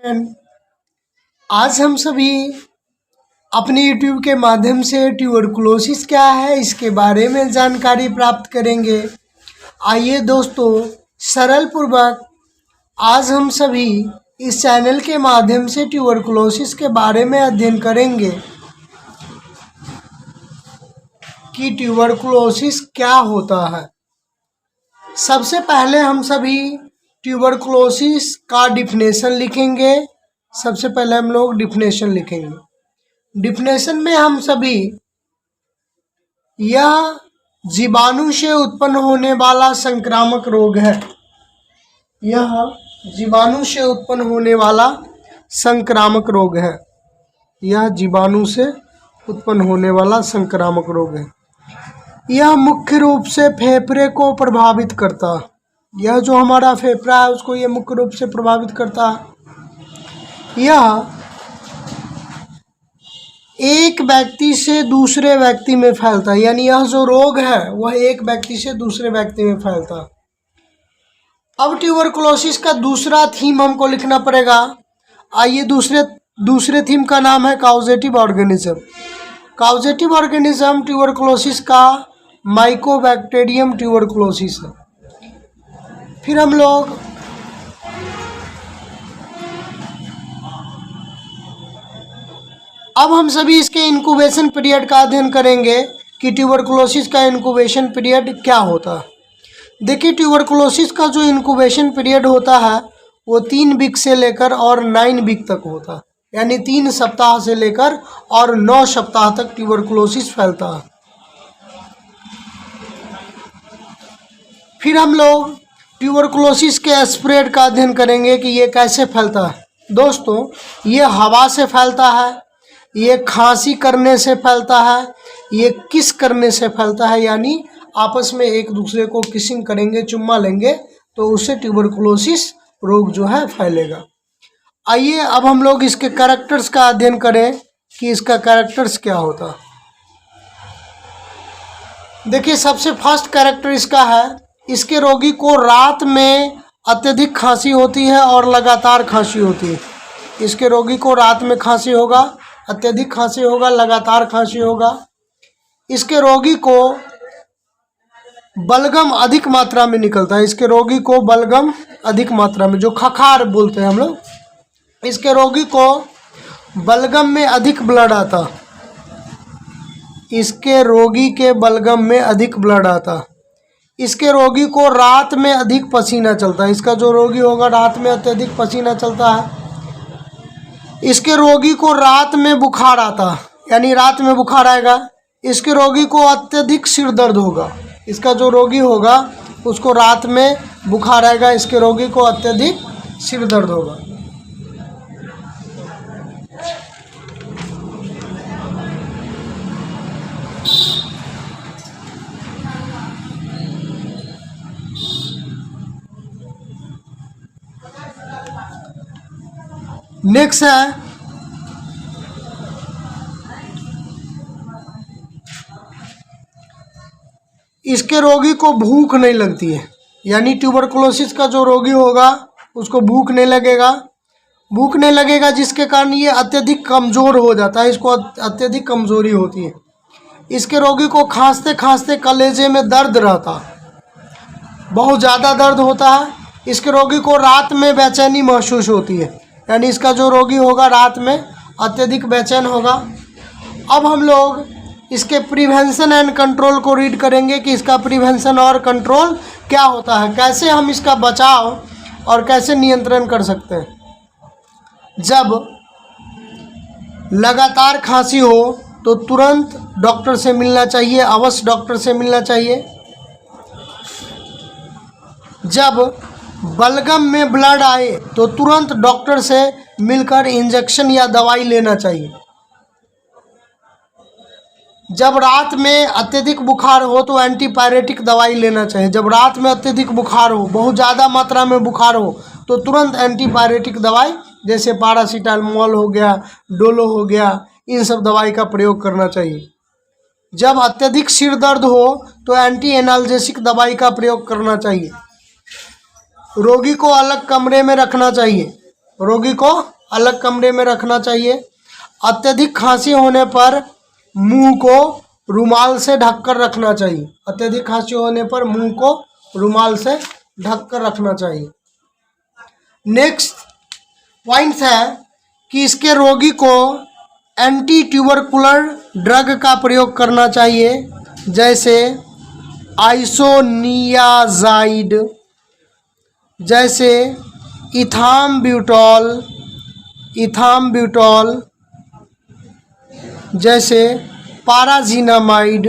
And आज हम सभी अपने YouTube के माध्यम से ट्यूबरकुलोसिस क्या है इसके बारे में जानकारी प्राप्त करेंगे। आइए दोस्तों, सरल पूर्वक आज हम सभी इस चैनल के माध्यम से ट्यूबरकुलोसिस के बारे में अध्ययन करेंगे कि ट्यूबरकुलोसिस क्या होता है। सबसे पहले हम सभी ट्यूबरकुलोसिस का डिफिनेशन लिखेंगे। सबसे पहले हम लोग डिफिनेशन लिखेंगे। डिफिनेशन में हम सभी यह जीवाणु से उत्पन्न होने वाला संक्रामक रोग है। यह जीवाणु से उत्पन्न होने वाला संक्रामक रोग है। यह जीवाणु से उत्पन्न होने वाला संक्रामक रोग है। यह मुख्य रूप से फेफड़े को प्रभावित करता है। यह जो हमारा फेफड़ा है उसको यह मुख्य रूप से प्रभावित करता है। यह एक व्यक्ति से दूसरे व्यक्ति में फैलता है, यानी यह जो रोग है वह एक व्यक्ति से दूसरे व्यक्ति में फैलता है। अब ट्यूबरकुलोसिस का दूसरा थीम हमको लिखना पड़ेगा। आइए, दूसरे थीम का नाम है causative organism. Causative organism tuberculosis का माइकोबैक्टीरियम ट्यूबरकुलोसिस है। फिर हम लोग अब हम सभी इसके इंक्यूबेशन पीरियड का अध्ययन करेंगे कि ट्यूबरकुलोसिस का इंक्यूबेशन पीरियड क्या होता है। देखिए, ट्यूबरकुलोसिस का जो इंक्यूबेशन पीरियड होता है वो 3 वीक से लेकर और 9 वीक तक होता है, यानी 3 सप्ताह से लेकर और 9 सप्ताह तक ट्यूबरकुलोसिस फैलता है। फिर हम लोग ट्यूबरकुलोसिस के स्प्रेड का अध्ययन करेंगे कि ये कैसे फैलता है। दोस्तों, ये हवा से फैलता है, ये खांसी करने से फैलता है, ये किस करने से फैलता है, यानी आपस में एक दूसरे को किसिंग करेंगे, चुम्मा लेंगे तो उससे ट्यूबरकुलोसिस रोग जो है फैलेगा। आइए अब हम लोग इसके कैरेक्टर्स का अध्ययन करें कि इसका कैरेक्टर्स क्या होता। देखिए, सबसे फर्स्ट कैरेक्टर इसका है, इसके रोगी को रात में अत्यधिक खांसी होती है और लगातार खांसी होती है। इसके रोगी को रात में खांसी होगा, अत्यधिक खांसी होगा, लगातार खांसी होगा। इसके रोगी को बलगम अधिक मात्रा में निकलता है। इसके रोगी को बलगम अधिक मात्रा में, जो खखार बोलते हैं हम लोग, इसके रोगी को बलगम में अधिक ब्लड आता। इसके रोगी के बलगम में अधिक ब्लड आता। इसके रोगी को रात में अधिक पसीना चलता है। इसका जो रोगी होगा रात में अत्यधिक पसीना चलता है। इसके रोगी को रात में बुखार आता, यानी रात में बुखार आएगा। इसके रोगी को अत्यधिक सिर दर्द होगा। इसका जो रोगी होगा उसको रात में बुखार आएगा। इसके रोगी को अत्यधिक सिर दर्द होगा। नेक्स्ट है इसके रोगी को भूख नहीं लगती है, यानी ट्यूबरकुलोसिस का जो रोगी होगा उसको भूख नहीं लगेगा। भूख नहीं लगेगा जिसके कारण ये अत्यधिक कमज़ोर हो जाता है। इसको अत्यधिक कमज़ोरी होती है। इसके रोगी को खांसते खांसते कलेजे में दर्द रहता, बहुत ज़्यादा दर्द होता है। इसके रोगी को रात में बेचैनी महसूस होती है, यानी इसका जो रोगी होगा रात में अत्यधिक बेचैन होगा। अब हम लोग इसके प्रिवेंशन एंड कंट्रोल को रीड करेंगे कि इसका प्रिवेंशन और कंट्रोल क्या होता है, कैसे हम इसका बचाव और कैसे नियंत्रण कर सकते हैं। जब लगातार खांसी हो तो तुरंत डॉक्टर से मिलना चाहिए, अवश्य डॉक्टर से मिलना चाहिए। जब बलगम में ब्लड आए तो तुरंत डॉक्टर से मिलकर इंजेक्शन या दवाई लेना चाहिए। जब रात में अत्यधिक बुखार हो तो एंटीपायरेटिक दवाई लेना चाहिए। जब रात में अत्यधिक बुखार हो, बहुत ज़्यादा मात्रा में बुखार हो, तो तुरंत एंटीपायरेटिक दवाई जैसे पैरासीटामोल हो गया, डोलो हो गया, इन सब दवाई का प्रयोग करना चाहिए। जब अत्यधिक सिर दर्द हो तो एंटी एनाल्जेसिक दवाई का प्रयोग करना चाहिए। रोगी को अलग कमरे में रखना चाहिए। रोगी को अलग कमरे में रखना चाहिए। अत्यधिक खांसी होने पर मुंह को रुमाल से ढककर रखना चाहिए। अत्यधिक खांसी होने पर मुंह को रुमाल से ढककर रखना चाहिए। नेक्स्ट पॉइंट है कि इसके रोगी को एंटी ट्यूबरकुलर ड्रग का प्रयोग करना चाहिए, जैसे आइसोनियाजाइड, जैसे इथाम्ब्यूटॉल, जैसे पाराजीनामाइड।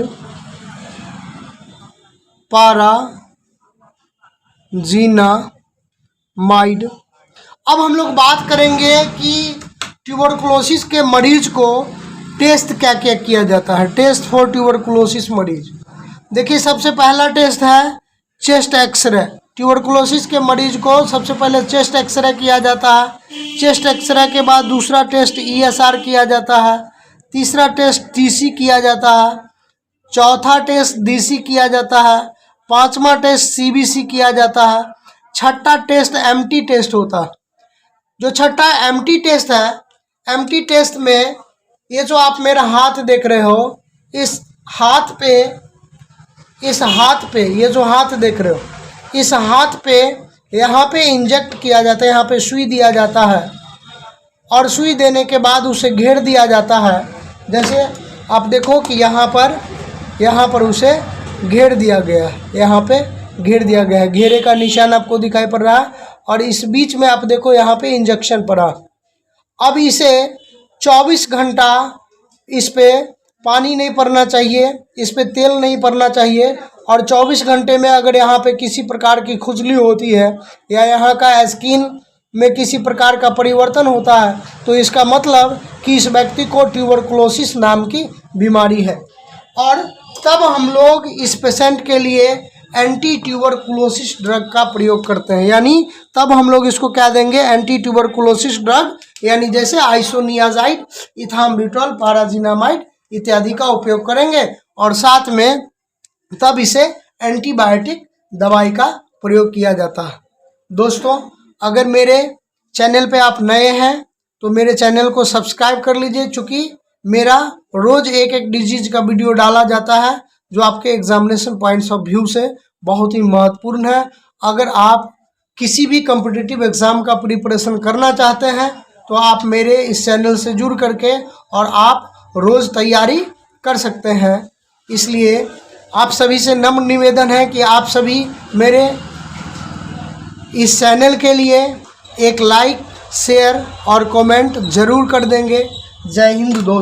अब हम लोग बात करेंगे कि ट्यूबरकुलोसिस के मरीज को टेस्ट क्या क्या किया जाता है। टेस्ट फॉर ट्यूबरकुलोसिस मरीज, देखिए सबसे पहला टेस्ट है चेस्ट एक्सरे। ट्यूबरकुलोसिस के मरीज को सबसे पहले चेस्ट एक्सरे किया जाता है। चेस्ट एक्सरे के बाद दूसरा टेस्ट ESR किया जाता है, तीसरा टेस्ट TC किया जाता है, चौथा टेस्ट DC किया जाता है, पांचवा टेस्ट CBC किया जाता है, छठा टेस्ट MT टेस्ट होता है। जो छठा MT टेस्ट है, MT टेस्ट में ये जो आप मेरा हाथ देख रहे हो, इस हाथ पे ये जो हाथ देख रहे हो, इस हाथ पे यहाँ पे इंजेक्ट किया जाता है, यहाँ पे सुई दिया जाता है और सुई देने के बाद उसे घेर दिया जाता है। जैसे आप देखो कि यहाँ पर उसे घेर दिया गया है, यहाँ पे घेर दिया गया है, घेरे का निशान आपको दिखाई पड़ रहा है और इस बीच में आप देखो यहाँ पे इंजेक्शन पड़ा। अब इसे 24 घंटा इस पे पानी नहीं पड़ना चाहिए, इस पे तेल नहीं पड़ना चाहिए और 24 घंटे में अगर यहाँ पे किसी प्रकार की खुजली होती है या यहाँ का स्किन में किसी प्रकार का परिवर्तन होता है तो इसका मतलब कि इस व्यक्ति को ट्यूबरकुलोसिस नाम की बीमारी है। और तब हम लोग इस पेशेंट के लिए एंटी ट्यूबरकुलोसिस ड्रग का प्रयोग करते हैं, यानी तब हम लोग इसको क्या देंगे, एंटी ट्यूबरकुलोसिस ड्रग, यानी जैसे आइसोनियाजाइड, इथाम्ब्यूटॉल, पाराजीनामाइड इत्यादि का उपयोग करेंगे और साथ में तब इसे एंटीबायोटिक दवाई का प्रयोग किया जाता है। दोस्तों, अगर मेरे चैनल पे आप नए हैं तो मेरे चैनल को सब्सक्राइब कर लीजिए, चूँकि मेरा रोज़ एक डिजीज का वीडियो डाला जाता है जो आपके एग्जामिनेशन पॉइंट्स ऑफ व्यू से बहुत ही महत्वपूर्ण है। अगर आप किसी भी कॉम्पिटिटिव एग्ज़ाम का प्रिपरेशन करना चाहते हैं तो आप मेरे इस चैनल से जुड़ करके और आप रोज़ तैयारी कर सकते हैं। इसलिए आप सभी से नम्र निवेदन है कि आप सभी मेरे इस चैनल के लिए एक लाइक, शेयर और कमेंट ज़रूर कर देंगे। जय हिंद दोस्तों।